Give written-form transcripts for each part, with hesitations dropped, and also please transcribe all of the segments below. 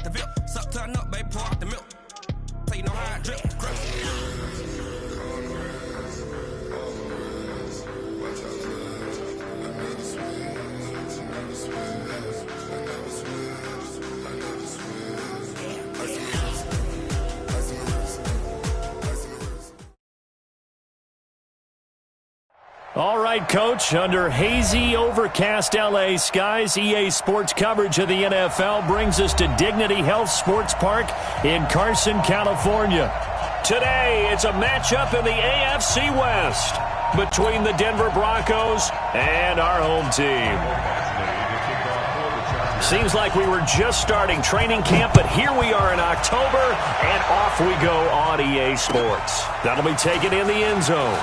out the VIP. Suck, turn up, baby, pour out the milk. So you know how I drip. All right, Coach, under hazy, overcast L.A. skies, EA Sports coverage of the NFL brings us to Dignity Health Sports Park in Carson, California. Today, it's a matchup in the AFC West between the Denver Broncos and our home team. Seems like we were just starting training camp, but here we are in October, and off we go on EA Sports. That'll be taken in the end zone.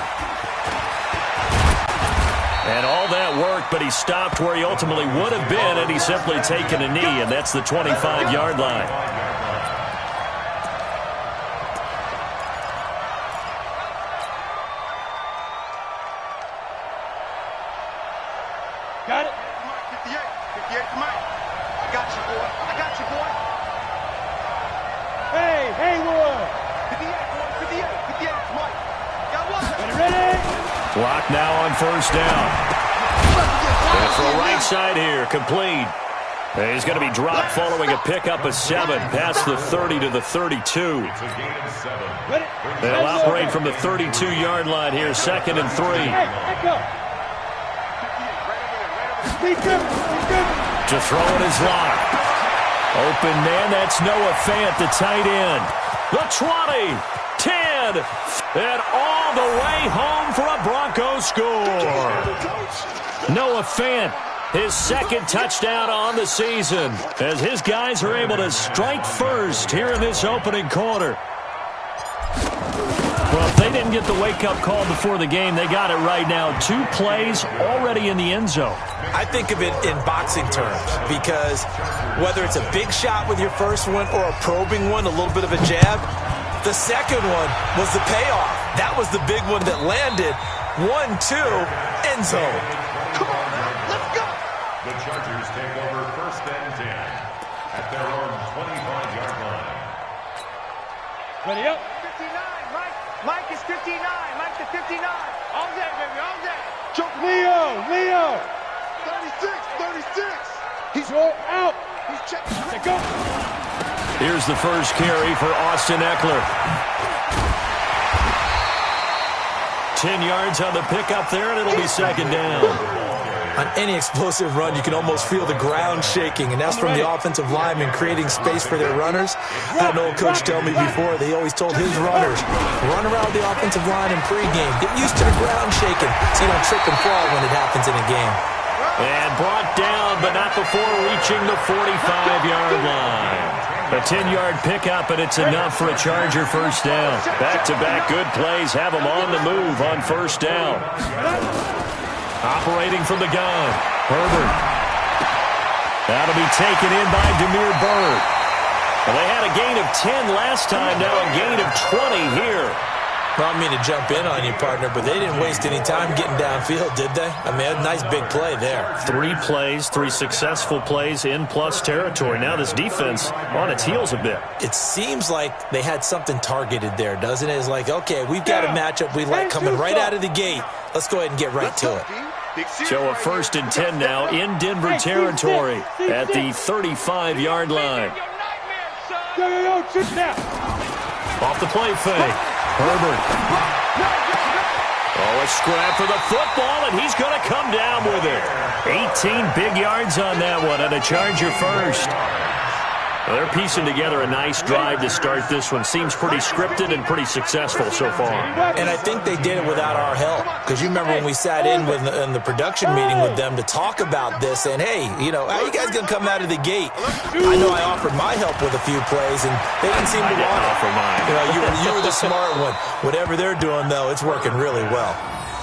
And all that work, but he stopped where he ultimately would have been, and he's simply taken a knee, and that's the 25-yard line. Got it? 58, 58, come on. I got you, boy. I got you, boy. Hey, Haywood. 58, boy. 58, 58, come on. Got one. Ready? Clock now on first down. And for right side here, complete. And he's going to be dropped following a pickup of 7 past the 30 to the 32. They'll operate from the 32-yard line here, 2nd and 3. To throw in his lock. Open man, that's Noah Fant, the tight end. The 20, 10, and all the way home for a Broncos score. Noah Fant, his 2nd touchdown on the season, as his guys are able to strike first here in this opening quarter. Well, if they didn't get the wake-up call before the game, they got it right now. 2 plays already in the end zone. I think of it in boxing terms, because whether it's a big shot with your first one or a probing one, a little bit of a jab, the second one was the payoff. That was the big one that landed. 1-2, end zone. Come on, man. Let's go. The Chargers take over 1st and 10 at their own 25-yard line. Ready up. 59, Mike. Mike is 59. Mike to 59. All day, baby, all day. Choke Leo. 36, 36. He's all out. He's checking. Let go. Here's the first carry for Austin Eckler. 10 yards on the pickup there, and it'll be 2nd down. On any explosive run, you can almost feel the ground shaking, and that's from the offensive linemen creating space for their runners. I had an old coach tell me before, they always told his runners, run around the offensive line in pregame. Get used to the ground shaking so you don't trip and fall when it happens in a game. And brought down, but not before reaching the 45-yard line. A 10-yard pickup, and it's enough for a Charger first down. Back-to-back good plays have them on the move on first down. Operating from the gun, Herbert. That'll be taken in by Damiere Byrd. Well, they had a gain of 10 last time, now a gain of 20 here. Well, I mean to jump in on you, partner, but they didn't waste any time getting downfield, did they? I mean, a nice big play there. 3 plays, 3 successful plays in plus territory. Now this defense on its heels a bit. It seems like they had something targeted there, doesn't it? It's like, okay, we've got a matchup we like coming right out of the gate. Let's go ahead and get right to it. So a 1st and 10 now in Denver territory at the 35-yard line. Off the play fake. Herbert. Oh, a scrap for the football, and he's going to come down with it. 18 big yards on that one, and a Charger first. Well, they're piecing together a nice drive to start this one. Seems pretty scripted and pretty successful so far. And I think they did it without our help. Because you remember when we sat in the production meeting with them to talk about this, and hey, you know, how you guys going to come out of the gate? I know I offered my help with a few plays, and they didn't seem to want it. Offer mine. You know, you were the smart one. Whatever they're doing, though, it's working really well.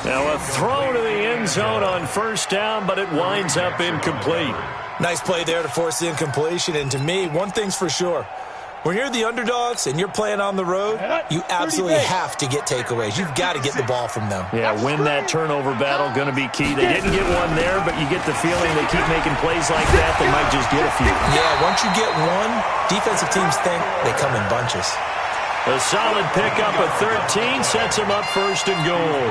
Now a throw to the end zone on first down, but it winds up incomplete. Nice play there to force the incompletion, and to me, one thing's for sure. When you're the underdogs and you're playing on the road, you absolutely have to get takeaways. You've got to get the ball from them. Yeah, win that turnover battle, going to be key. They didn't get one there, but you get the feeling they keep making plays like that, they might just get a few. Yeah, once you get one, Defensive teams think they come in bunches. A solid pickup of 13 sets him up first and goal.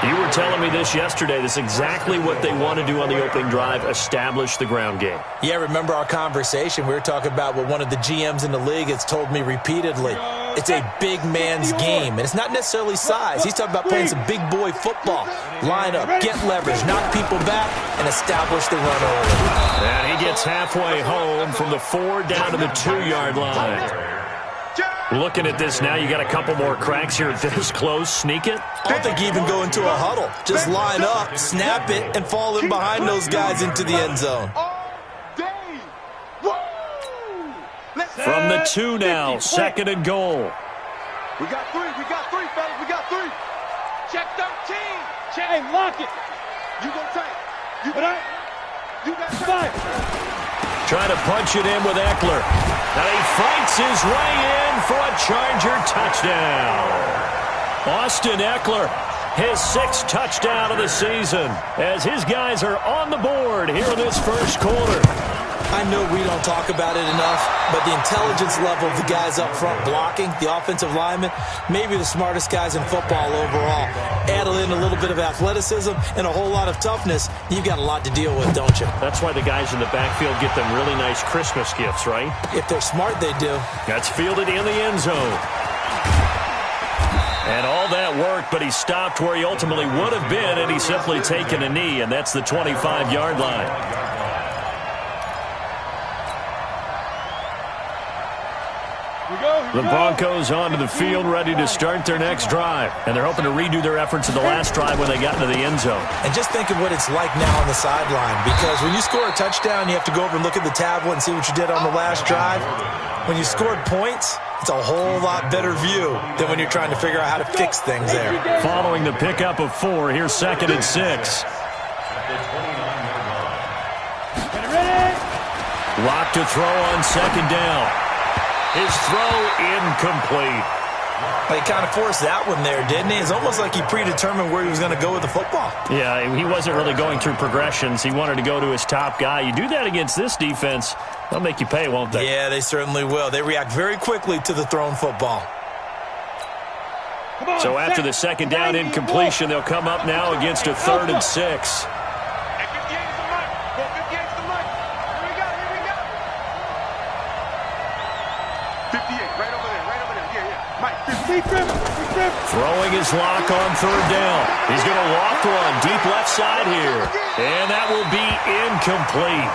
You were telling me this yesterday. This is exactly what they want to do on the opening drive, establish the ground game. Yeah, remember our conversation? We were talking about what one of the GMs in the league has told me repeatedly. It's a big man's game, and it's not necessarily size. He's talking about playing some big boy football. Line up, get leverage, knock people back, and establish the run early. And he gets halfway home from the 4 down to the 2-yard line. Looking at this now, you got a couple more cracks here this close. Sneak it? I don't think you even go into a huddle. Just line up, snap it, and fall in behind those guys into the end zone. From the 2 now, 2nd and goal. We got three, fellas, we got 3. Check 13. Check. Hey, lock it. You go tight. You got 5. Trying to punch it in with Eckler. And he fights his way in for a Charger touchdown. Austin Eckler, his 6th touchdown of the season, as his guys are on the board here in this first quarter. I know we don't talk about it enough, but the intelligence level of the guys up front blocking, the offensive linemen, maybe the smartest guys in football overall. Add in a little bit of athleticism and a whole lot of toughness, you've got a lot to deal with, don't you? That's why the guys in the backfield get them really nice Christmas gifts, right? If they're smart, they do. That's fielded in the end zone. And all that worked, but he stopped where he ultimately would have been, and he's simply taken a knee, and that's the 25-yard line. The Broncos onto the field, ready to start their next drive. And they're hoping to redo their efforts in the last drive when they got into the end zone. And just think of what it's like now on the sideline. Because when you score a touchdown, you have to go over and look at the tablet and see what you did on the last drive. When you scored points, it's a whole lot better view than when you're trying to figure out how to fix things there. Following the pickup of 4, here's 2nd and 6. Lock to throw on 2nd down. His throw incomplete. He kind of forced that one there, didn't he? It's almost like he predetermined where he was going to go with the football. Yeah, he wasn't really going through progressions. He wanted to go to his top guy. You do that against this defense, they'll make you pay, won't they? Yeah, they certainly will. They react very quickly to the thrown football. So after the 2nd down incompletion, they'll come up now against a 3rd and 6. Throwing his lock on 3rd down. He's going to walk one deep left side here. And that will be incomplete.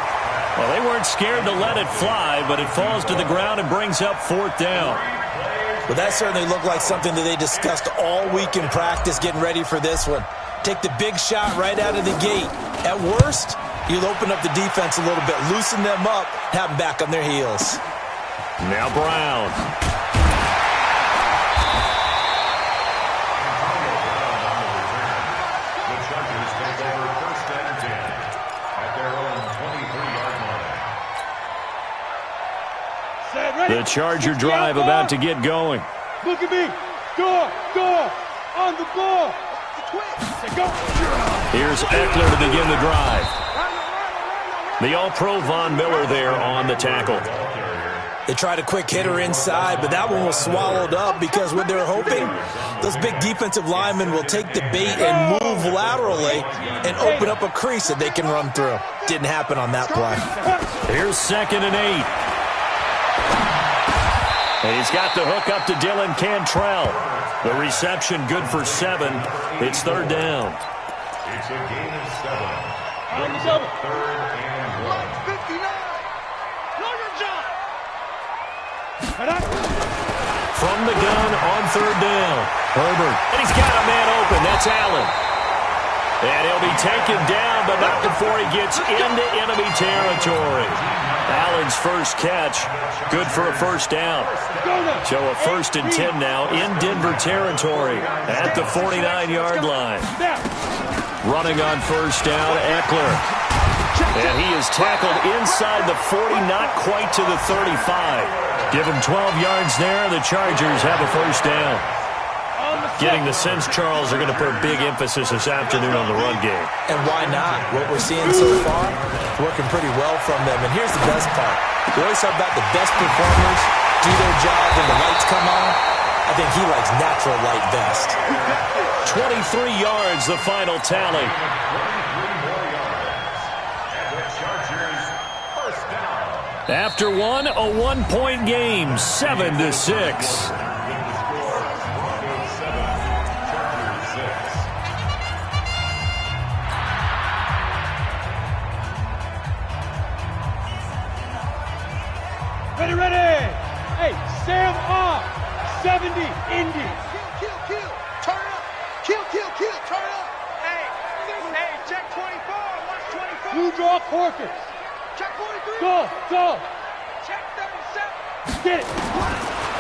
Well, they weren't scared to let it fly, but it falls to the ground and brings up 4th down. Well, that certainly looked like something that they discussed all week in practice getting ready for this one. Take the big shot right out of the gate. At worst, you'll open up the defense a little bit, loosen them up, have them back on their heels. Now Brown. The Charger drive about to get going. Look at me. Score. On the ball. Here's Eckler to begin the drive. The All-Pro Von Miller there on the tackle. They tried a quick hitter inside, but that one was swallowed up because what they're hoping, those big defensive linemen will take the bait and move laterally and open up a crease that they can run through. Didn't happen on that play. Here's 2nd and 8. He's got the hook up to Dylan Cantrell. The reception good for 7. It's 3rd down. It's a gain of 7. Brings up 3rd and 1. 59. Know your job. From the gun on 3rd down. Herbert. And he's got a man open. That's Allen. And he'll be taken down, but not before he gets into enemy territory. Allen's first catch, good for a 1st down. So a 1st and 10 now in Denver territory at the 49-yard line. Running on 1st down, Eckler. And he is tackled inside the 40, not quite to the 35. Give him 12 yards there, the Chargers have a 1st down. Getting the sense, Charles, are going to put a big emphasis this afternoon on the run game. And why not? What we're seeing so far, working pretty well from them. And here's the best part. We always talk about the best performers do their job when the lights come on. I think he likes natural light best. 23 yards, the final tally. 23 more yards. And the Chargers first down. After one, a one-point game, 7-6. Ready. Hey, Sam off. 70, Indy. Kill. Turn up. Kill. Turn up. Hey, check 24. Watch 24. Blue draw Corker. Check 43. Go. Check 37. Get it.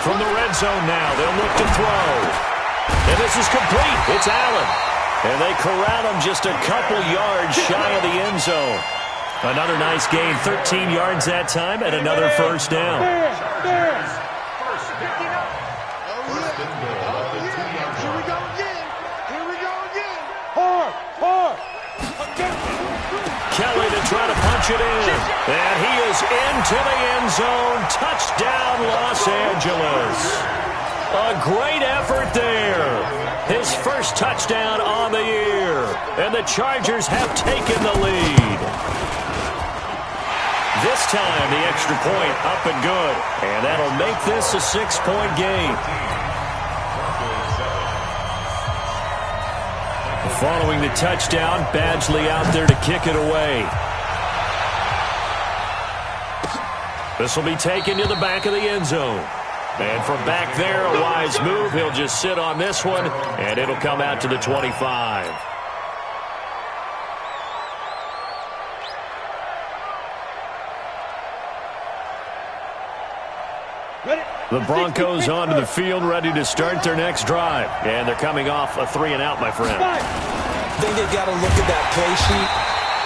From the red zone now, they'll look to throw. And this is complete. It's Allen. And they corral him just a couple yards shy of the end zone. Another nice gain, 13 yards that time, and another first down. There. First down. First and goal at the 2-yard line. Here we go again. Hard. Kelly to try to punch it in. And he is into the end zone. Touchdown, Los Angeles. A great effort there. His first touchdown on the year. And the Chargers have taken the lead. This time, the extra point up and good. And that'll make this a 6-point game. Following the touchdown, Badgley out there to kick it away. This will be taken to the back of the end zone. And from back there, a wise move. He'll just sit on this one, and it'll come out to the 25. The Broncos onto the field, ready to start their next drive. And they're coming off a 3-and-out, my friend. I think they've got to look at that play sheet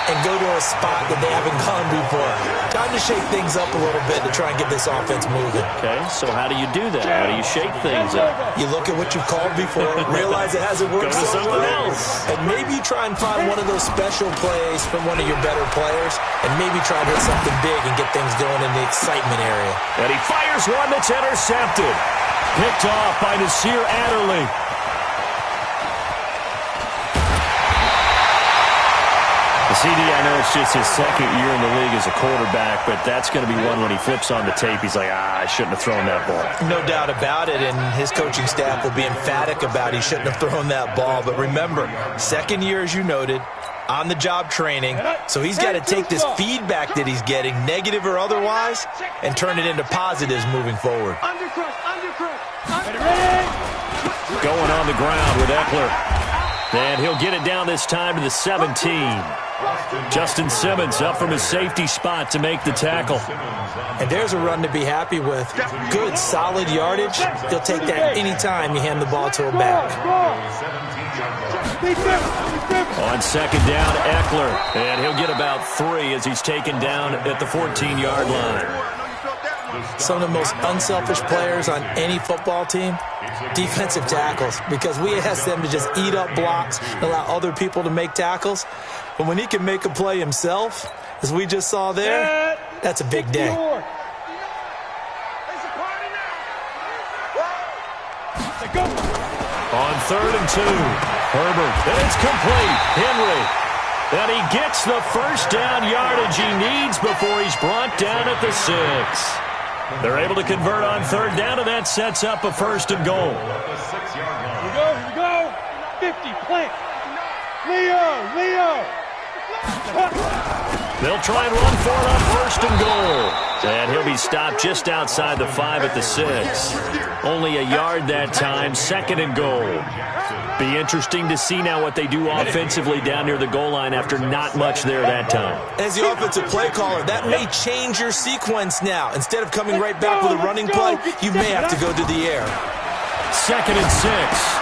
and go to a spot that they haven't gone before. Time to shake things up a little bit to try and get this offense moving. Okay, so how do you do that? How do you shake things up? You look at what you've called before, realize it hasn't worked Go to so something well, else. and maybe you try and find one of those special plays from one of your better players, and maybe try to hit something big and get things going in the excitement area. And he fires one that's intercepted. Picked off by Nasir Adderley. CD, I know it's just his second year in the league as a quarterback, but that's going to be one when he flips on the tape. He's like, I shouldn't have thrown that ball. No doubt about it, and his coaching staff will be emphatic about he shouldn't have thrown that ball. But remember, second year, as you noted, on-the-job training, so he's got to take this feedback that he's getting, negative or otherwise, and turn it into positives moving forward. Going on the ground with Eckler. And he'll get it down this time to the 17. Justin Simmons up from his safety spot to make the tackle. And there's a run to be happy with. Good, solid yardage. He'll take that any time you hand the ball to a back. On second down, Eckler. And he'll get about 3 as he's taken down at the 14-yard line. Some of the most unselfish players on any football team, defensive tackles, because we ask them to just eat up blocks and allow other people to make tackles. But when he can make a play himself, as we just saw there, that's a big day. On 3rd and 2, Herbert, and it's complete. Henry, and he gets the first down yardage he needs before he's brought down at the 6. They're able to convert on 3rd down, and that sets up a 1st and goal. Here we go. 50, plant. Leo. They'll try and run for it on 1st and goal. And he'll be stopped just outside the 5 at the 6. Only a yard that time, 2nd and goal. Be interesting to see now what they do offensively down near the goal line after not much there that time. As the offensive play caller, that may change your sequence now. Instead of coming right back with a running play, you may have to go to the air. 2nd and 6.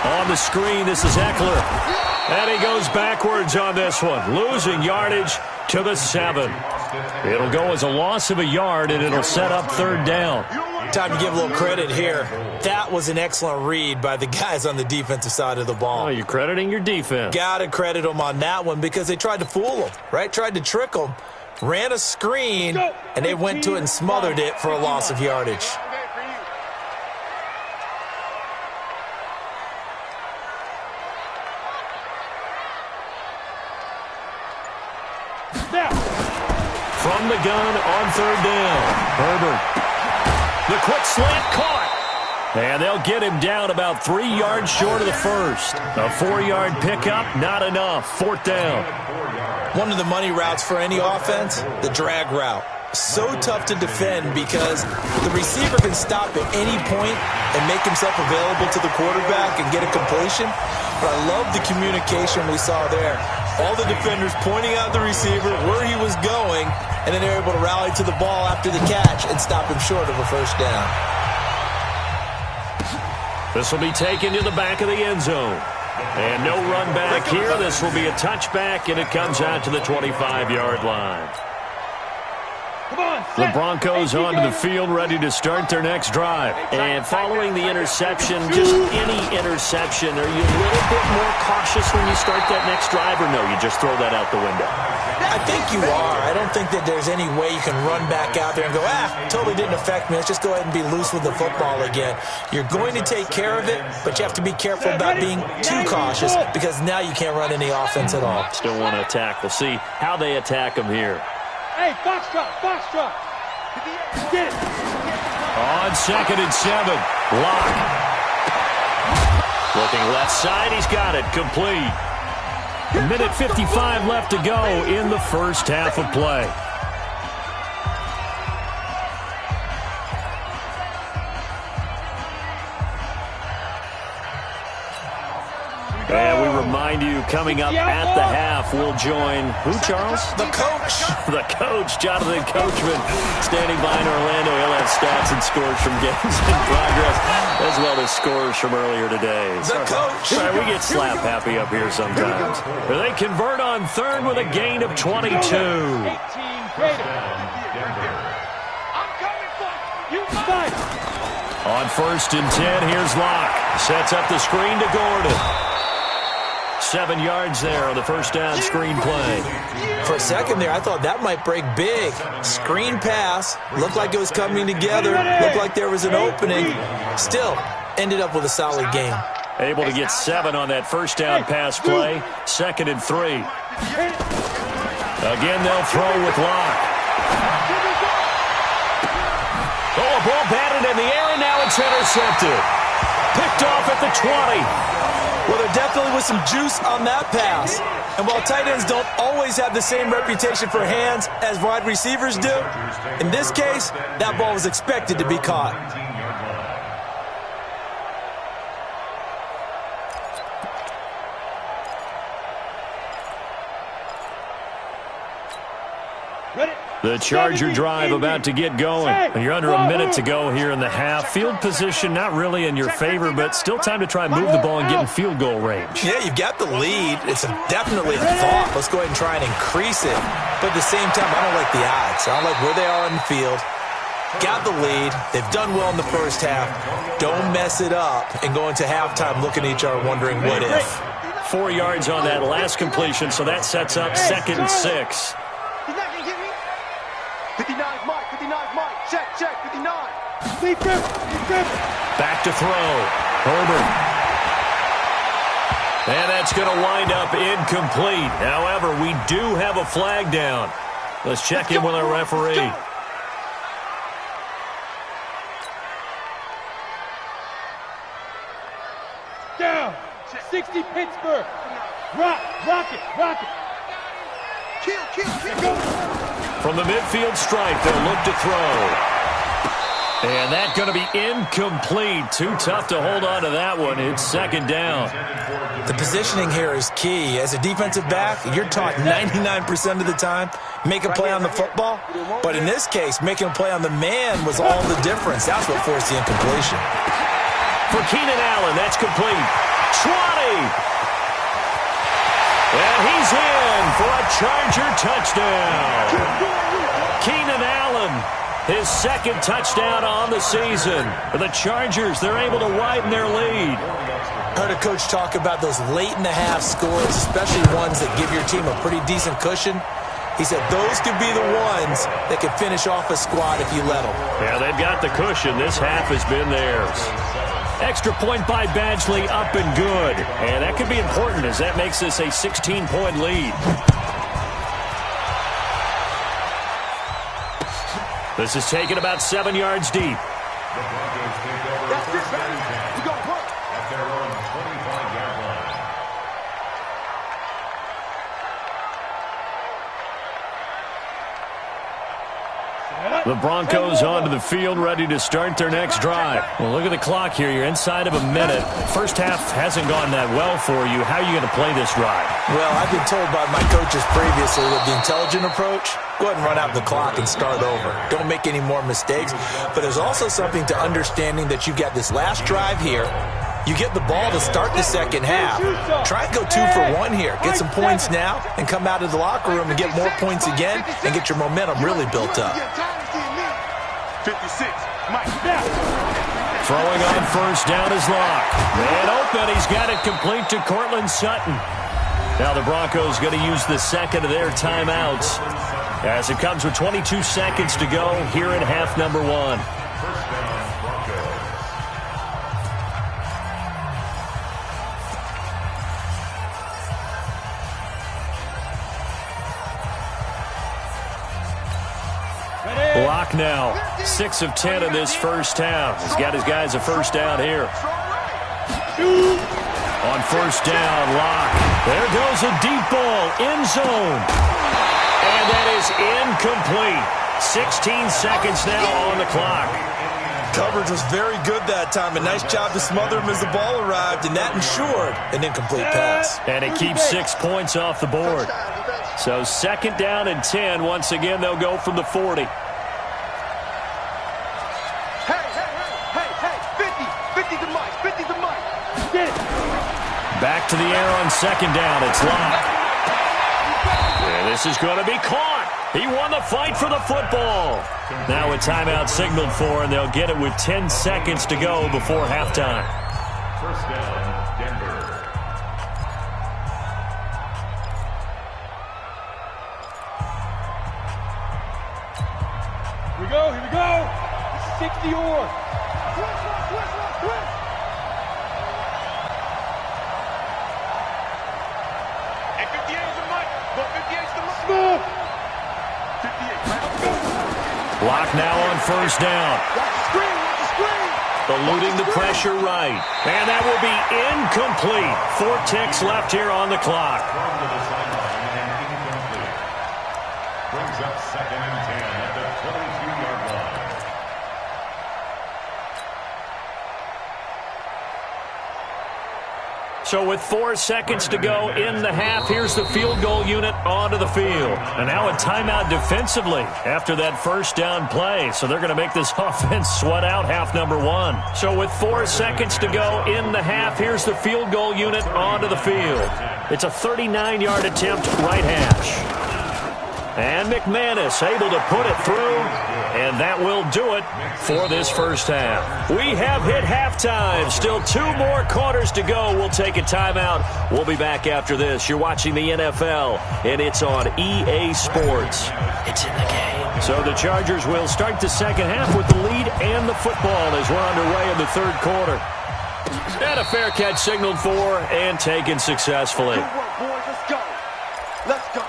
On the screen, this is Eckler. And he goes backwards on this one, losing yardage to the 7. It'll go as a loss of a yard, and it'll set up third down. Time to give a little credit here. That was an excellent read by the guys on the defensive side of the ball. Oh, you're crediting your defense. Got to credit them on that one because they tried to fool them, right? Tried to trick them. Ran a screen, and they went to it and smothered it for a loss of yardage. From the gun on third down. Herbert. The quick slant caught. And they'll get him down about 3 yards short of the first. A 4-yard pickup, not enough. Fourth down. One of the money routes for any offense, the drag route. So tough to defend because the receiver can stop at any point and make himself available to the quarterback and get a completion. But I love the communication we saw there. All the defenders pointing out the receiver, where he was going, and then they're able to rally to the ball after the catch and stop him short of a first down. This will be taken to the back of the end zone. And no run back here. This will be a touchback, and it comes out to the 25-yard line. The Broncos onto the field, ready to start their next drive. And following the interception, just any interception, are you a little bit more cautious when you start that next drive, or no, you just throw that out the window? I think you are. I don't think that there's any way you can run back out there and go, totally didn't affect me. Let's just go ahead and be loose with the football again. You're going to take care of it, but you have to be careful about being too cautious because now you can't run any offense at all. Still want to attack. We'll see how they attack them here. Hey, foxtrot. Get it. On 2nd and 7, Lock. Looking left side, he's got it, complete. A minute 55 left to go in the first half of play. And we remind you, coming up at the half, we'll join who, Charles? The coach. The coach, Jonathan Coachman, standing by in Orlando. He'll have stats and scores from games in progress, as well as scores from earlier today. The coach. Sorry, we get slap happy up here sometimes. They convert on third with a gain of 22. On 1st and 10, here's Locke. Sets up the screen to Gordon. 7 yards there on the first down screen play. For a second there, I thought that might break big. Screen pass. Looked like it was coming together. Looked like there was an opening. Still, ended up with a solid game. Able to get 7 on that first down pass play. 2nd and 3. Again, they'll throw with Locke. Oh, a ball batted in the air, and now it's intercepted. Picked off at the 20. Well, there definitely was some juice on that pass. And while tight ends don't always have the same reputation for hands as wide receivers do, in this case, that ball was expected to be caught. The Charger drive about to get going. You're under a minute to go here in the half. Field position not really in your favor, but still time to try and move the ball and get in field goal range. Yeah, you've got the lead. It's definitely a thought. Let's go ahead and try and increase it. But at the same time, I don't like the odds. I don't like where they are on the field. Got the lead. They've done well in the first half. Don't mess it up and go into halftime looking at each other wondering what if. 4 yards on that last completion, so that sets up 2nd and 6. 59 Mike, 59 Mike, check, 59. Back to throw. Herbert. And that's going to wind up incomplete. However, we do have a flag down. Let's check in with our referee. Down, 60 Pittsburgh. Rock it. Kill. From the midfield stripe, they'll look to throw. And that's going to be incomplete. Too tough to hold on to that one. It's 2nd down. The positioning here is key. As a defensive back, you're taught 99% of the time, make a play on the football. But in this case, making a play on the man was all the difference. That's what forced the incompletion. For Keenan Allen, that's complete. 20. And he's in for a Charger touchdown. Keenan Allen, his second touchdown on the season. For the Chargers, they're able to widen their lead. I heard a coach talk about those late-in-the-half scores, especially ones that give your team a pretty decent cushion. He said those could be the ones that could finish off a squad if you let them. Yeah, they've got the cushion. This half has been theirs. Extra point by Badgley, up and good. And that could be important as that makes this a 16-point lead. This is taken about 7 yards deep. The Broncos take over first down and 10 at their own 25-yard line. The Broncos onto the field, ready to start their next drive. Well, look at the clock here. You're inside of a minute. First half hasn't gone that well for you. How are you going to play this drive? Well, I've been told by my coaches previously with the intelligent approach, go ahead and run out the clock and start over. Don't make any more mistakes. But there's also something to understanding that you've got this last drive here. You get the ball to start the second half. Try and go 2 for 1 here. Get some points now and come out of the locker room and get more points again and get your momentum really built up. 56, Mike. Throwing on first down is Locke. Man open, he's got it complete to Cortland Sutton. Now the Broncos going to use the second of their timeouts as it comes with 22 seconds to go here in half number 1. First down, Broncos. Locke now, 6 of 10 in this first half. He's got his guys a first down here. On first down, Locke. There goes a deep ball, end zone. And that is incomplete. 16 seconds now on the clock. Coverage was very good that time. A nice job to smother him as the ball arrived, and that ensured an incomplete pass. And it keeps 6 points off the board. So second down and 10. Once again, they'll go from the 40. Back to the air on second down. It's Locke. And this is going to be caught. He won the fight for the football. Now a timeout signaled for, and they'll get it with 10 seconds to go before halftime. First down, Denver. Here we go. 60 or. Twist. And 58 is the money. But 58 is the money. 58. Locke now on first down. Watch the screen. Eluding the pressure right. And that will be incomplete. 4 ticks left here on the clock. Thrown to the sideline and incomplete. Brings up second and 10 at the 22-yard line. So with 4 seconds to go in the half, here's the field goal unit onto the field. And now a timeout defensively after that first down play. So they're going to make this offense sweat out half number 1. So with 4 seconds to go in the half, here's the field goal unit onto the field. It's a 39-yard attempt right hash. And McManus able to put it through, and that will do it for this first half. We have hit halftime. Still 2 more quarters to go. We'll take a timeout. We'll be back after this. You're watching the NFL, and it's on EA Sports. It's in the game. So the Chargers will start the second half with the lead and the football as we're underway in the third quarter. And a fair catch signaled for and taken successfully. Good work, boys. Let's go.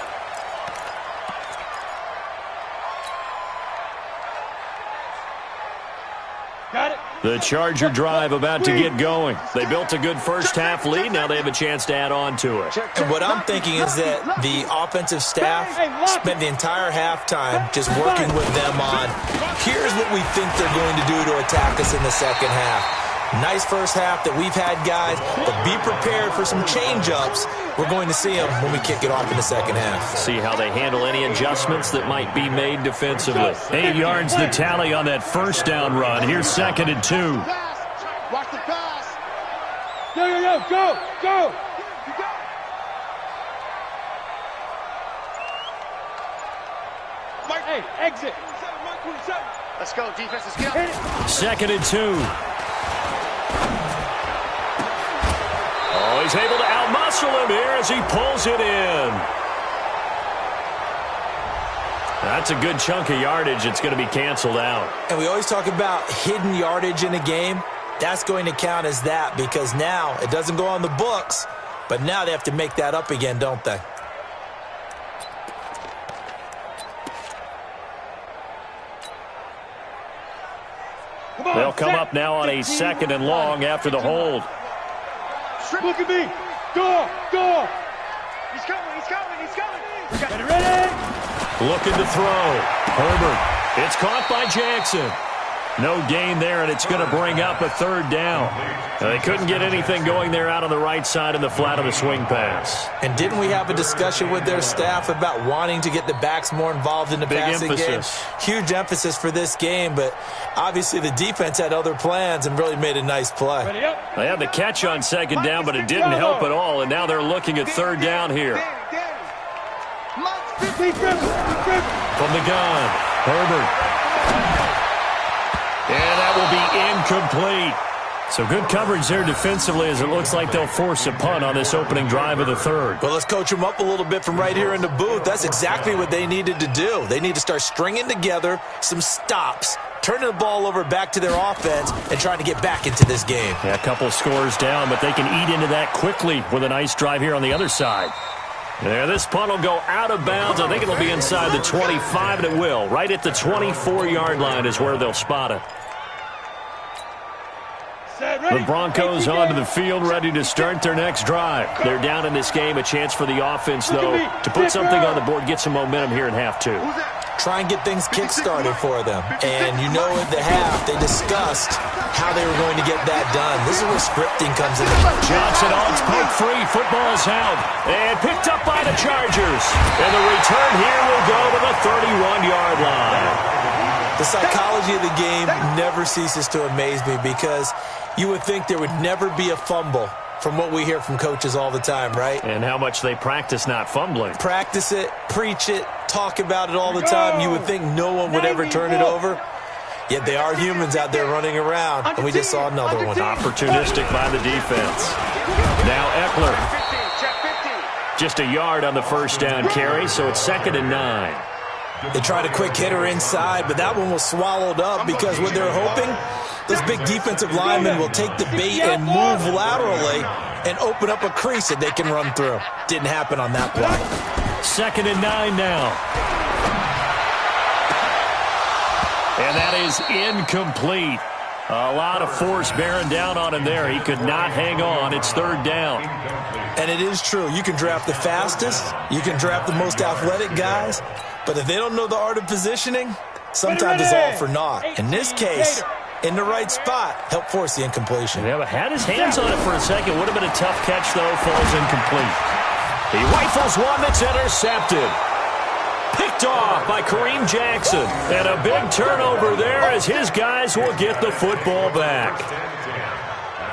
Got it. The Charger drive about to get going. They built a good first half lead. Now they have a chance to add on to it. And what I'm thinking is that the offensive staff spent the entire halftime just working with them on, here's what we think they're going to do to attack us in the second half. Nice first half that we've had, guys, but be prepared for some change-ups. We're going to see them when we kick it off in the second half. See how they handle any adjustments that might be made defensively. 8 yards the tally on that first down run. Here's second and 2. Watch the pass. Go. Hey, exit. Let's go, defense. Let's get up. 2nd and 2. Oh, he's able to outmuscle him here as he pulls it in. That's a good chunk of yardage. It's going to be canceled out. And we always talk about hidden yardage in a game. That's going to count as that because now it doesn't go on the books, but now they have to make that up again, don't they? They'll come up now on a 2nd and long after the hold. Look at me. Go. He's coming. Get it ready. Looking to throw. Herbert. It's caught by Jackson. No gain there, and it's going to bring up a 3rd down. They couldn't get anything going there out on the right side in the flat of the swing pass. And didn't we have a discussion with their staff about wanting to get the backs more involved in the passing game? Huge emphasis for this game, but obviously the defense had other plans and really made a nice play. They had the catch on 2nd down, but it didn't help at all, and now they're looking at 3rd down here. From the gun, Herbert. And that will be incomplete. So good coverage there defensively as it looks like they'll force a punt on this opening drive of the 3rd. Well, let's coach them up a little bit from right here in the booth. That's exactly what they needed to do. They need to start stringing together some stops, turning the ball over back to their offense, and trying to get back into this game. Yeah, a couple scores down, but they can eat into that quickly with a nice drive here on the other side. Yeah, this punt will go out of bounds. I think it'll be inside the 25, and it will. Right at the 24-yard line is where they'll spot it. The Broncos onto the field, ready to start their next drive. They're down in this game. A chance for the offense, though, to put something on the board, get some momentum here in half 2. Try and get things kick-started for them. And you know at the half, they discussed how they were going to get that done. This is where scripting comes in. Johnson on poke free. Football's out. And picked up by the Chargers. And the return here will go to the 31-yard line. The psychology of the game never ceases to amaze me because you would think there would never be a fumble from what we hear from coaches all the time, right? And how much they practice not fumbling. Practice it, preach it, talk about it all the time. You would think no one would ever turn it over. Yet they are humans out there running around, and we just saw another one. Opportunistic by the defense. Now Eckler. Just a yard on the 1st down carry, so it's 2nd and 9. They tried a quick hitter inside, but that one was swallowed up because what they're hoping, those big defensive linemen will take the bait and move laterally and open up a crease that they can run through. Didn't happen on that play. 2nd and 9 now. And that is incomplete. A lot of force bearing down on him there. He could not hang on. It's 3rd down. And it is true. You can draft the fastest. You can draft the most athletic guys. But if they don't know the art of positioning, sometimes it's all for naught. In this case, in the right spot, help force the incompletion. Yeah, but had his hands on it for a second. Would have been a tough catch, though. Falls incomplete. He rifles one that's intercepted. Picked off by Kareem Jackson. And a big turnover there as his guys will get the football back.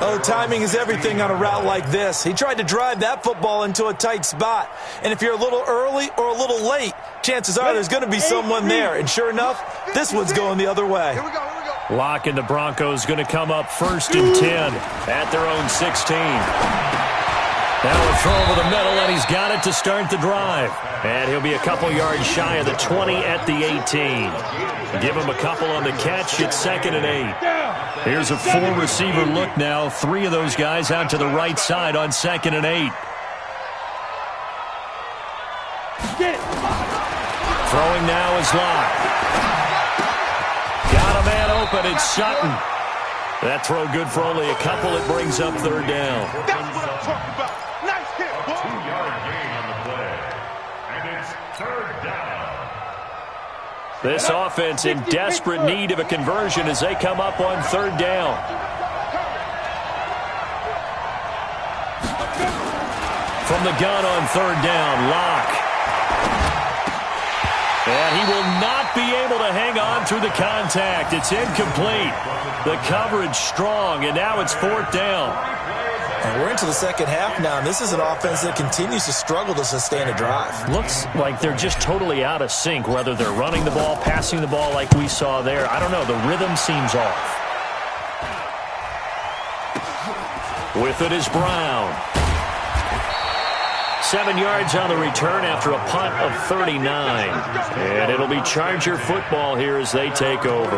Oh, timing is everything on a route like this. He tried to drive that football into a tight spot. And if you're a little early or a little late, chances are there's going to be someone there. And sure enough, this one's going the other way. Lock and the Broncos going to come up 1st and 10 at their own 16. Now a throw over the middle, and he's got it to start the drive. And he'll be a couple yards shy of the 20 at the 18. Give him a couple on the catch. It's 2nd and 8. Here's a 4-receiver look now. 3 of those guys out to the right side on 2nd and 8. Throwing now is Locke. Got a man open. It's Sutton. That throw good for only a couple. It brings up 3rd down. That's what I'm talking about. Nice hit, boy. 2-yard gain on the play. And it's 3rd down. This offense in desperate need of a conversion as they come up on 3rd down. From the gun on 3rd down, Locke. And he will not be able to hang on through the contact. It's incomplete. The coverage strong, and now it's 4th down. And we're into the second half now, and this is an offense that continues to struggle to sustain a drive. Looks like they're just totally out of sync, whether they're running the ball, passing the ball like we saw there. I don't know. The rhythm seems off. With it is Brown. 7 yards on the return after a punt of 39. And it'll be Charger football here as they take over.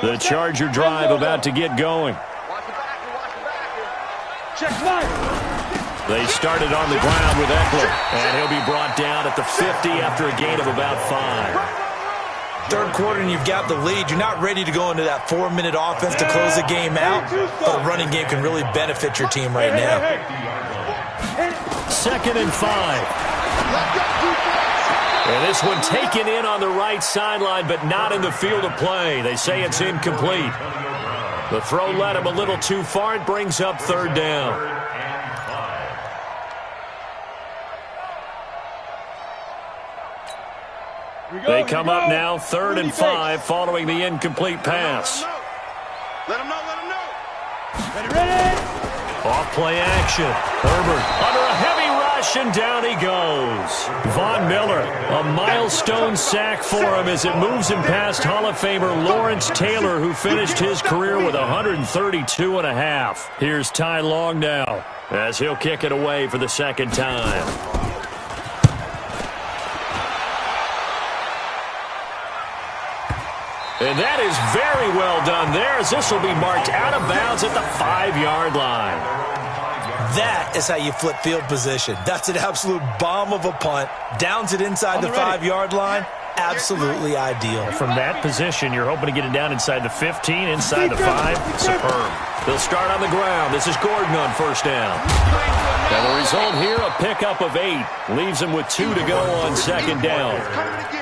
The Charger drive about to get going. They started on the ground with Eckler, and he'll be brought down at the 50 after a gain of about 5. Third quarter and you've got the lead. You're not ready to go into that 4-minute offense to close the game out, but a running game can really benefit your team right now. 2nd and 5. And this one taken in on the right sideline, but not in the field of play. They say it's incomplete. The throw led him a little too far. It brings up 3rd down. They come up now 3rd and 5 following the incomplete pass. Let him know, let him know. Ready. Off play action. Herbert under a heavy rush, and down he goes. Von Miller, a milestone sack for him as it moves him past Hall of Famer Lawrence Taylor, who finished his career with 132.5. Here's Ty Long now as he'll kick it away for the 2nd time. And that is very well done there, as this will be marked out of bounds at the 5-yard line. That is how you flip field position. That's an absolute bomb of a punt. Downs it inside the 5-yard line. Absolutely ideal. From that position, you're hoping to get it down inside the 15, inside the 5. Superb. They'll start on the ground. This is Gordon on 1st down. And the result here, a pickup of 8. Leaves them with 2 to go on 2nd down.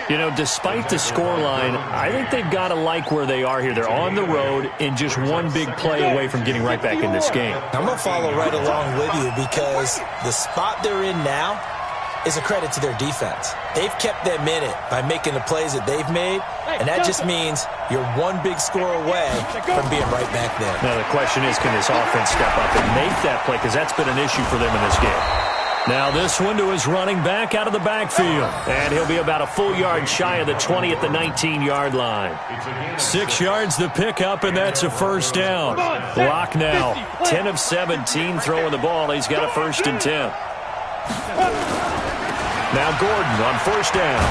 You know, despite the scoreline, I think they've got to like where they are here. They're on the road and just one big play away from getting right back in this game. I'm going to follow right along with you because the spot they're in now is a credit to their defense. They've kept them in it by making the plays that they've made, and that just means you're one big score away from being right back there. Now the question is, can this offense step up and make that play? Because that's been an issue for them in this game. Now this one to his running back out of the backfield. And he'll be about a full yard shy of the 20 at the 19-yard line. 6 yards the pickup, and that's a 1st down. Lock now. 10 of 17 throwing the ball. He's got a 1st and 10. Now Gordon on 1st down.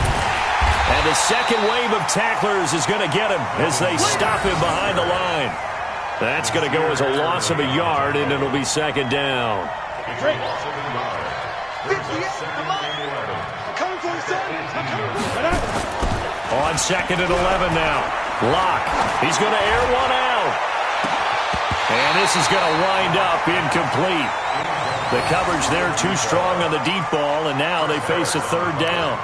And the second wave of tacklers is going to get him as they stop him behind the line. That's going to go as a loss of a yard, and it'll be 2nd down. On 2nd and 11 now. Lock. He's going to air one out. And this is going to wind up incomplete. The coverage there too strong on the deep ball, and now they face a 3rd down.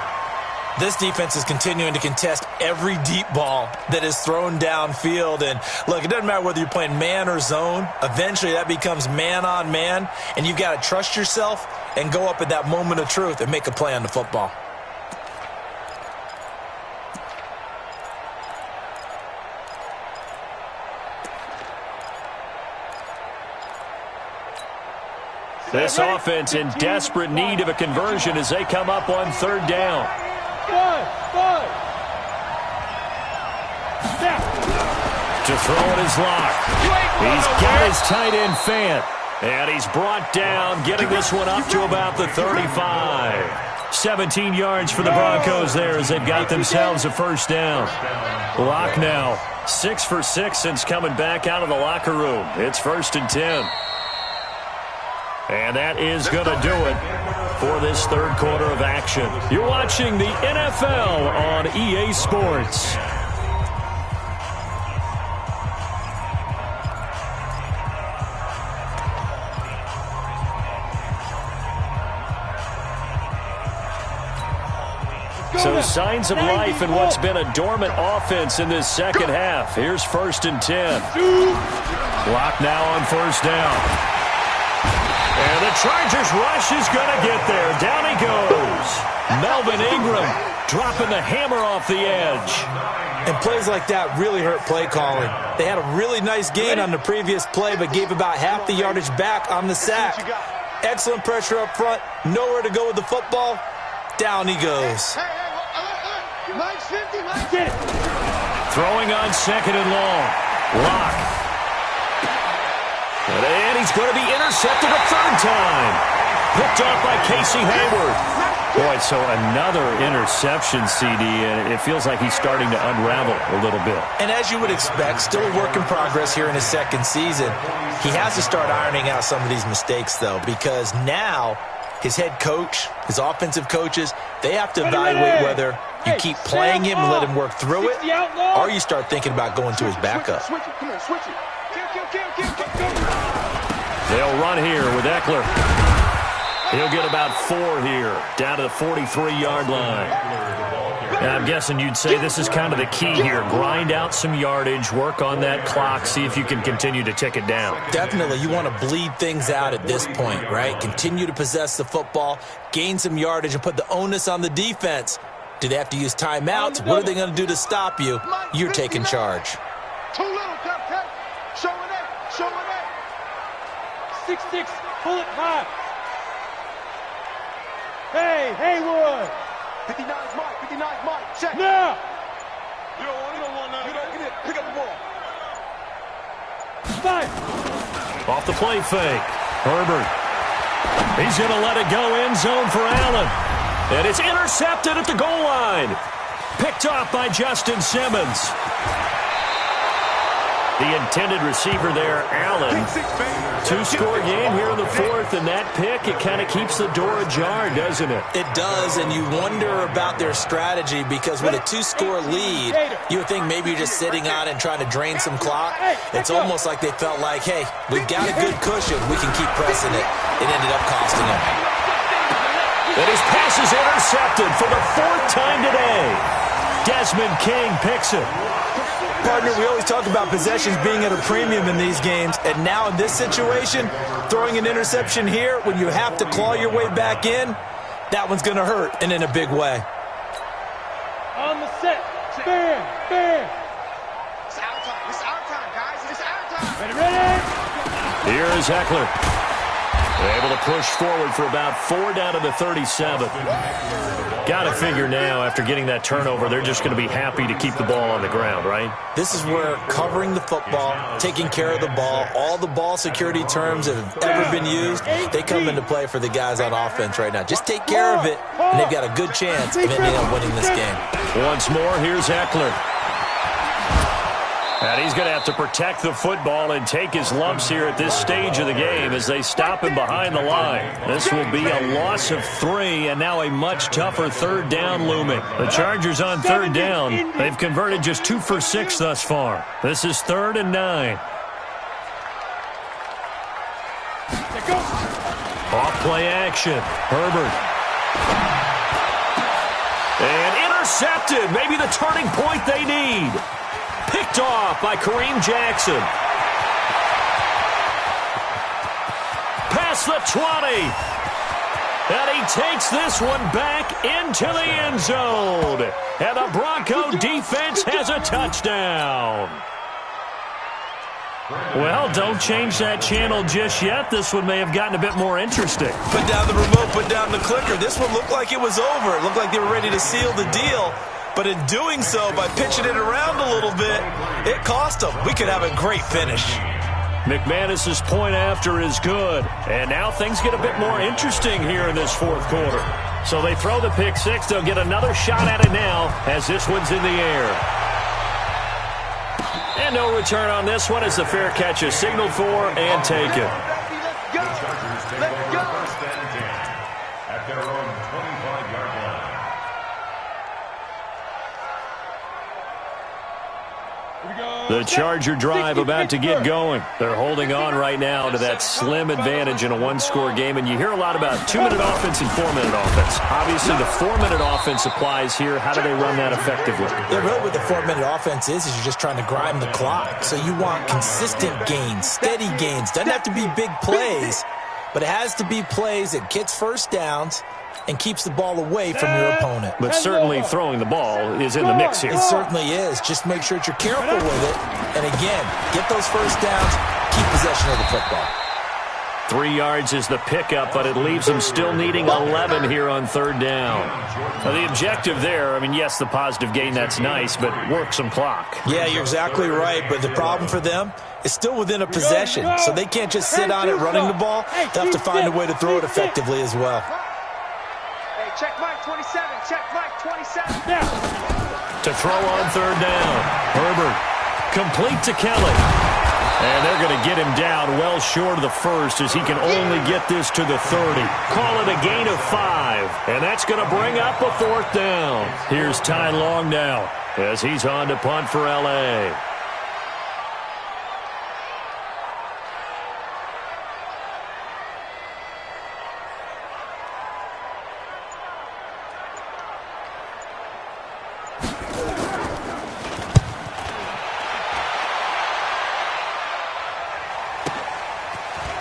This defense is continuing to contest every deep ball that is thrown downfield. And look, it doesn't matter whether you're playing man or zone. Eventually that becomes man on man, and you've got to trust yourself and go up at that moment of truth and make a play on the football. This offense in desperate need of a conversion as they come up on 3rd down. To throw it is Lock. He's got his tight end Fant. And he's brought down, getting this one up to about the 35. 17 yards for the Broncos there as they've got themselves a 1st down. Lock now, 6 for 6 since coming back out of the locker room. It's 1st and 10. And that is going to do it for this 3rd quarter of action. You're watching the NFL on EA Sports. So signs of life in what's been a dormant offense in this 2nd half. Here's 1st and 10. Lock now on 1st down. And the Chargers rush is going to get there. Down he goes. Melvin Ingram dropping the hammer off the edge. And plays like that really hurt play calling. They had a really nice gain on the previous play, but gave about half the yardage back on the sack. Excellent pressure up front. Nowhere to go with the football. Down he goes. Mike's 50, Mike's 50. Throwing on 2nd and long. Lock. And he's going to be intercepted a 3rd time. Picked off by Casey Hayward. Boy, so another interception, CD, and it feels like he's starting to unravel a little bit. And as you would expect, still a work in progress here in his 2nd season. He has to start ironing out some of these mistakes, though, because now his head coach, his offensive coaches, they have to evaluate whether you keep playing him and let him work through it, or you start thinking about going to his backup. Switch it, come here, switch it. Kill. They'll run here with Eckler. He'll get about 4 here, down to the 43-yard line. And I'm guessing you'd say this is kind of the key here. Grind out some yardage, work on that clock, see if you can continue to tick it down. Definitely. You want to bleed things out at this point, right? Continue to possess the football, gain some yardage, and put the onus on the defense. Do they have to use timeouts? What are they going to do to stop you? You're taking charge. Too little, Cut. Show it. 6-6, pull it high. Hey, Haywood. 59's Mike. Check. Now. You don't want that. You don't get it. Pick up the ball. Five. Off the play fake. Herbert. He's going to let it go end zone for Allen. And it's intercepted at the goal line. Picked off by Justin Simmons. The intended receiver there, Allen. 2-score game here in the 4th, and that pick, it kind of keeps the door ajar, doesn't it? It does, and you wonder about their strategy because with a 2-score lead, you would think maybe you're just sitting on it and trying to drain some clock. It's almost like they felt like, hey, we've got a good cushion. We can keep pressing it. It ended up costing them. And his pass is intercepted for the 4th time today. Desmond King picks it. Partner, we always talk about possessions being at a premium in these games, and now in this situation, throwing an interception here when you have to claw your way back in, that one's going to hurt, and in a big way. On the set. Bam. It's our time, guys. It's our time. Ready? Here is Eckler. Able to push forward for about 4 down to the 37. Got to figure now, after getting that turnover, they're just going to be happy to keep the ball on the ground, right? This is where covering the football, taking care of the ball, all the ball security terms that have ever been used, they come into play for the guys on offense right now. Just take care of it, and they've got a good chance of ending up winning this game. Once more, here's Eckler. And he's going to have to protect the football and take his lumps here at this stage of the game as they stop him behind the line. This will be a loss of 3 and now a much tougher 3rd down looming. The Chargers on 3rd down. They've converted just 2 for 6 thus far. This is 3rd and 9. Off play action. Herbert. And intercepted. Maybe the turning point they need. Picked off by Kareem Jackson. Past the 20. And he takes this one back into the end zone. And the Bronco defense has a touchdown. Well, don't change that channel just yet. This one may have gotten a bit more interesting. Put down the remote, put down the clicker. This one looked like it was over. It looked like they were ready to seal the deal. But in doing so, by pitching it around a little bit, it cost them. We could have a great finish. McManus's point after is good. And now things get a bit more interesting here in this 4th quarter. So they throw the pick 6. They'll get another shot at it now as this one's in the air. And no return on this one as the fair catch is signaled for and taken. Let's go. At their own 25-yard line. The Charger drive about to get going. They're holding on right now to that slim advantage in a 1-score game. And you hear a lot about 2-minute offense and 4-minute offense. Obviously, the 4-minute offense applies here. How do they run that effectively? Yeah, really what the 4-minute offense is you're just trying to grind the clock. So you want consistent gains, steady gains. Doesn't have to be big plays, but it has to be plays that gets first downs, and keeps the ball away from your opponent. But certainly throwing the ball is in the mix here. It certainly is. Just make sure that you're careful with it. And again, get those first downs, keep possession of the football. 3 yards is the pickup, but it leaves them still needing 11 here on third down. Now, the objective there, I mean, yes, the positive gain, that's nice, but work some clock. Yeah, you're exactly right, but the problem for them is still within a possession, so they can't just sit on it running the ball. They have to find a way to throw it effectively as well. Hey, check Mike 27, check Mike 27. To throw on third down, Herbert complete to Kelly. And they're going to get him down well short of the first as he can only get this to the 30. Call it a gain of 5. And that's going to bring up a fourth down. Here's Ty Long now as he's on to punt for L.A.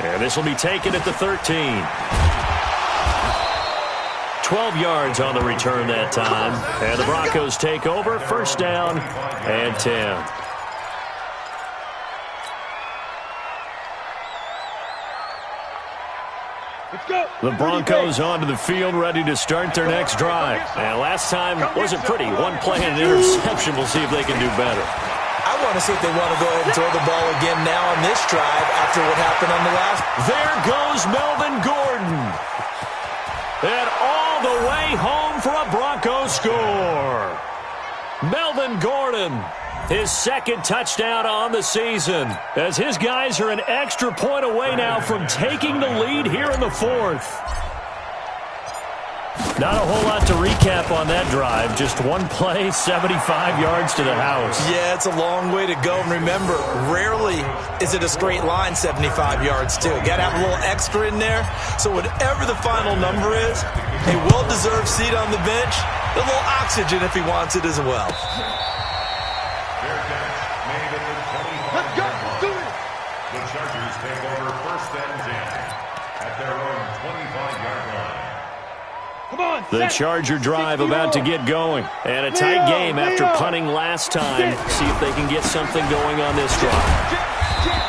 And this will be taken at the 13. 12 yards on the return that time. And the Broncos take over. First down and 10. The Broncos onto the field, ready to start their next drive. And last time wasn't pretty. One play and an interception. We'll see if they can do better. I want to see if they want to go ahead and throw the ball again now on this drive after what happened on the last. There goes Melvin Gordon. And all the way home for a Broncos score. Melvin Gordon, his second touchdown on the season, as his guys are an extra point away now from taking the lead here in the fourth. Not a whole lot to recap on that drive. Just one play, 75 yards to the house. Yeah, it's a long way to go. And remember, rarely is it a straight line 75 yards, too. Got to have a little extra in there. So whatever the final number is, a well-deserved seat on the bench, a little oxygen if he wants it as well. Let's go, do it. The Chargers take over first and 10 at their own 25-yard line. The Charger drive about to get going. And a tight game after punting last time. See if they can get something going on this drive.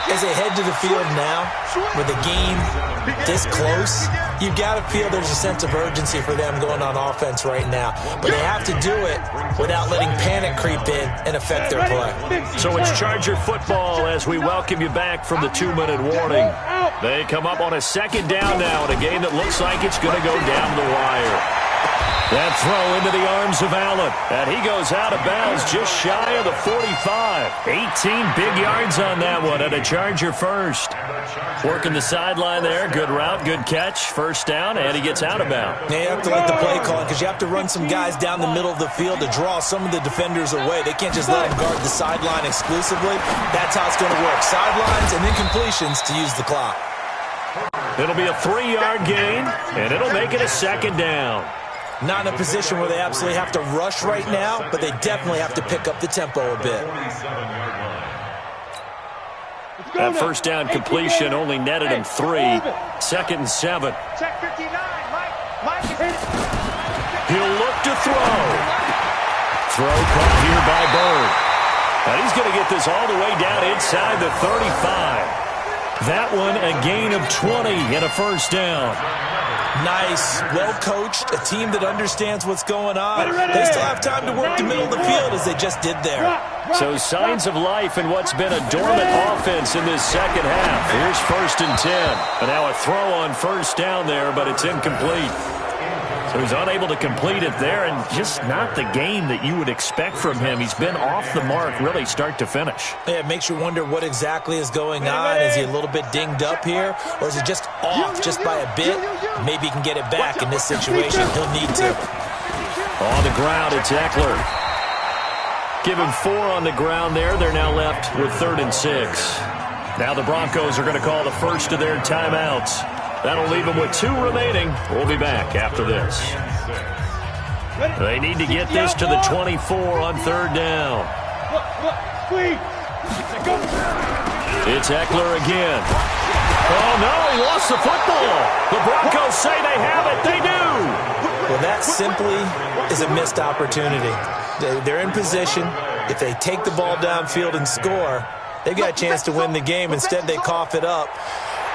As they head to the field now, with the game this close, you've got to feel there's a sense of urgency for them going on offense right now. But they have to do it without letting panic creep in and affect their play. So it's Charger football as we welcome you back from the 2-minute warning. They come up on a second down now in a game that looks like it's going to go down the wire. That throw into the arms of Allen. And he goes out of bounds just shy of the 45. 18 big yards on that one and a Charger first. Working the sideline there. Good route, good catch. First down, and he gets out of bounds. Yeah, you have to like the play calling because you have to run some guys down the middle of the field to draw some of the defenders away. They can't just let them guard the sideline exclusively. That's how it's going to work. Sidelines and then completions to use the clock. It'll be a 3-yard gain, and it'll make it a second down. Not in a position where they absolutely have to rush right now, but they definitely have to pick up the tempo a bit. That first down completion only netted him 3. Second and 7. Check 59, Mike is He'll look to throw. Throw caught here by Bird. And he's going to get this all the way down inside the 35. That one a gain of 20 and a first down. Nice, well-coached, a team that understands what's going on. They still have time to work the middle of the field as they just did there. So signs of life in what's been a dormant offense in this second half. Here's first and 10. And now a throw on first down there, but it's incomplete. So he's unable to complete it there, and just not the game that you would expect from him. He's been off the mark really start to finish. Yeah, it makes you wonder what exactly is going on. Is he a little bit dinged up here, or is it just off just by a bit? Maybe he can get it back in this situation. He'll need to. On the ground, it's Eckler. Give him 4 on the ground there. They're now left with 3rd and 6. Now the Broncos are going to call the first of their timeouts. That'll leave them with 2 remaining. We'll be back after this. They need to get this to the 24 on 3rd down. It's Eckler again. Oh, no, he lost the football. The Broncos say they have it. They do. That simply is a missed opportunity. They're in position. If they take the ball downfield and score, they've got a chance to win the game. Instead, they cough it up.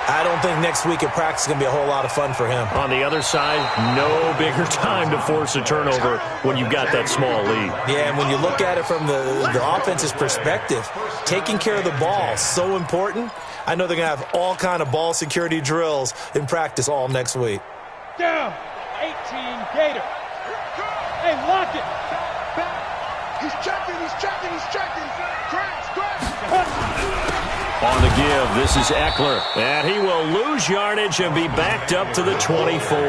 I don't think next week at practice is going to be a whole lot of fun for him. On the other side, no bigger time to force a turnover when you've got that small lead. Yeah, and when you look at it from the offense's perspective, taking care of the ball is so important. I know they're going to have all kind of ball security drills in practice all next week. Down. 18 Gator. Hey, lock it. He's checking. On the give, this is Eckler, and he will lose yardage and be backed up to the 24.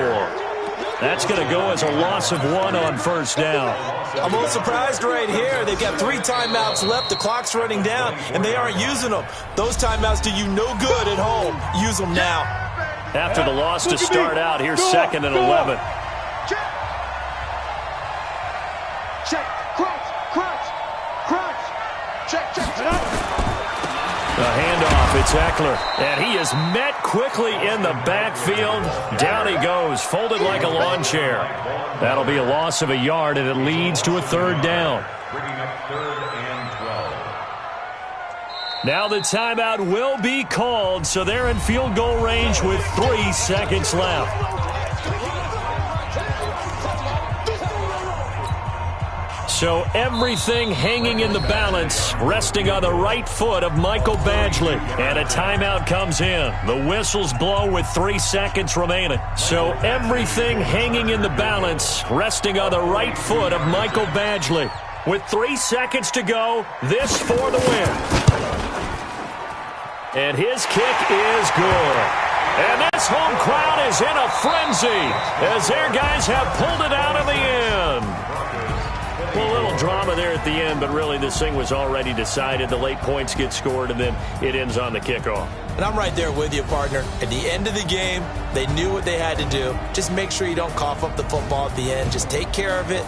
That's going to go as a loss of 1 on first down. I'm a little surprised right here. They've got 3 timeouts left. The clock's running down, and they aren't using them. Those timeouts do you no good at home. Use them now. After the loss to start out, here's 2nd and 11. Check. Crunch. Check. The handoff, it's Eckler, and he is met quickly in the backfield. Down he goes, folded like a lawn chair. That'll be a loss of a yard, and it leads to a 3rd down. Bringing up 3rd and 12. Now the timeout will be called, so they're in field goal range with 3 seconds left. So everything hanging in the balance, resting on the right foot of Michael Badgley. And a timeout comes in. The whistles blow with 3 seconds remaining. So everything hanging in the balance, resting on the right foot of Michael Badgley. With 3 seconds to go, this for the win. And his kick is good. And this home crowd is in a frenzy as their guys have pulled it out in the end. Well, a little drama there at the end, but really this thing was already decided. The late points get scored, and then it ends on the kickoff. And I'm right there with you, partner. At the end of the game, they knew what they had to do. Just make sure you don't cough up the football at the end. Just take care of it.